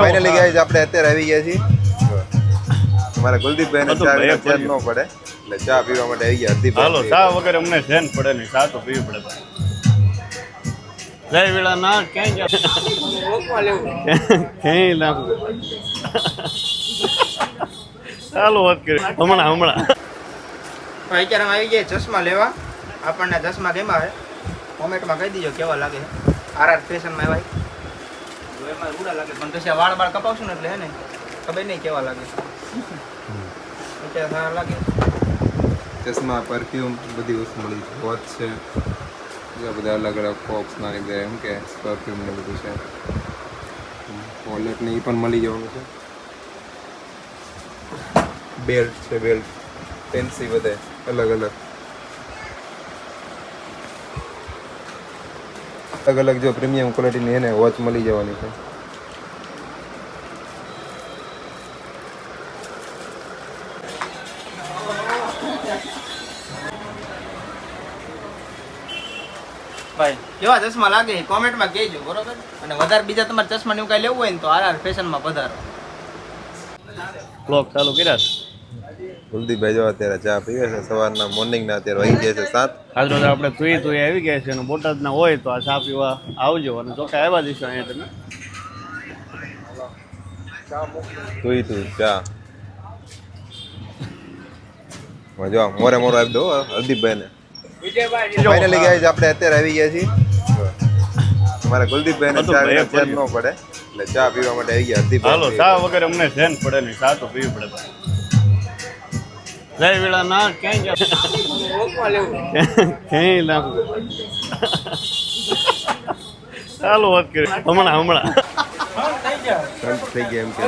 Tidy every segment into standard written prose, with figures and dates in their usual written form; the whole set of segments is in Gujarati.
ફાઇનલી ગાઈસ આપણે અત્યારે આવી ગયા છીએ તમારા કુલદીપભાઈ ને ચા વિના ચેન ન પડે એટલે ચા પીવા માટે આવી ગયા હરદીપ હાલો ચા વગર અમને ચેન પડે નહીં ચા તો પીવી પડે જય વેળા ના ક્યાંય ક્યાંય લાગુ ચાલો વાત કરી હમણાં અત્યારે અમે આવી ગયા ચશ્મા લેવા આપણને ચશ્મા કેમાં આવે કોમેન્ટમાં કહી દીજો કેવા લાગે આરઆર ફેશનમાં એવા એમાં રૂડા લાગે પણ પછી વાળ કપાવશું ને એટલે હે ને ખબર નહીં કેવા લાગે અત્યારે સારા લાગે ચશ્મા પરફ્યુમ બધી વસ્તુ મળી છે વોચ છે બીજા બધા અલગ અલગ ફોક્સ ના રીતે એમ કે પરફ્યુમ ને બધું છે વોલેટ ને એ પણ મળી જવાનું છે બેલ્ટ છે બેલ્ટ પેન્સી બધે અલગ અલગ અલગ જો પ્રીમિયમ ક્વોલિટીની એને વોચ મળી જવાની છે ભાઈ કેવા ચશ્મા લાગે કોમેન્ટમાં કહેજો બરોબર અને વધારે બીજા તમારે ચશ્મા ને એવું કાંઈ લેવું હોય ને તો આરઆર ફેશનમાં પધારો બ્લોગ ચાલુ કર્યા કુલદીપભાઈ જો અત્યારે ચા પીવે છે સવારના મોર્નિંગના અત્યારે વાગી જાય છે 7 આજ રોજ આપણે તુઈ આવી ગયા છે અને બોટાદના હોય તો આ ચા પીવા આવજો અને ચોખ્ખા આવ્યા જઈશું અહીંયા તમે તું ચા જો મોરે મોરો આપી દો હરદીપભાઈ ને ફાઇનલી ગાઈસ આપણે અત્યારે આવી ગયા છીએ તમારા કુલદીપભાઈ ને ચા વિના ચેન ન પડે એટલે ચા પીવા માટે આવી ગયા હરદીપભાઈ હાલો ચા વગર અમને ચેન પડે નહીં ચા તો પીવી પડે જય વેળા ના ક્યાંય ક્યાંય લાગુ ચાલો વાત કરી હમણાં થઈ ગયા એમ કે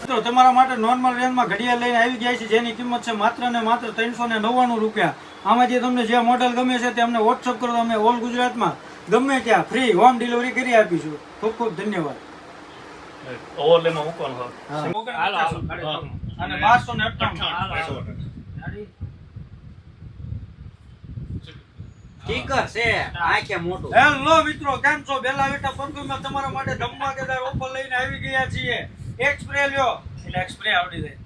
તો તમારા માટે નોર્મલ રેન્જમાં ઘડિયાળ લઈને આવી ગયા છે જેની કિંમત છે માત્ર ને માત્ર 399 રૂપિયા આમાં જે તમને જે મોડેલ ગમે છે તે અમને વોટ્સઅપ કરો અમે ઓલ ગુજરાતમાં ગમે ત્યાં ફ્રી હોમ ડિલિવરી કરી આપીશું ખૂબ ખૂબ ધન્યવાદ ઓવરલેમાં મૂકવાનું અને 1298 સ્ટીકર છે આંખે મોટું હેલો મિત્રો કેમ છો બેલા વિટા પરફ્યુમમાં તમારા માટે ધમાકેદાર ઓફર લઈને આવી ગયા છીએ એક સ્પ્રે લ્યો એટલે એક સ્પ્રે આવડી જાય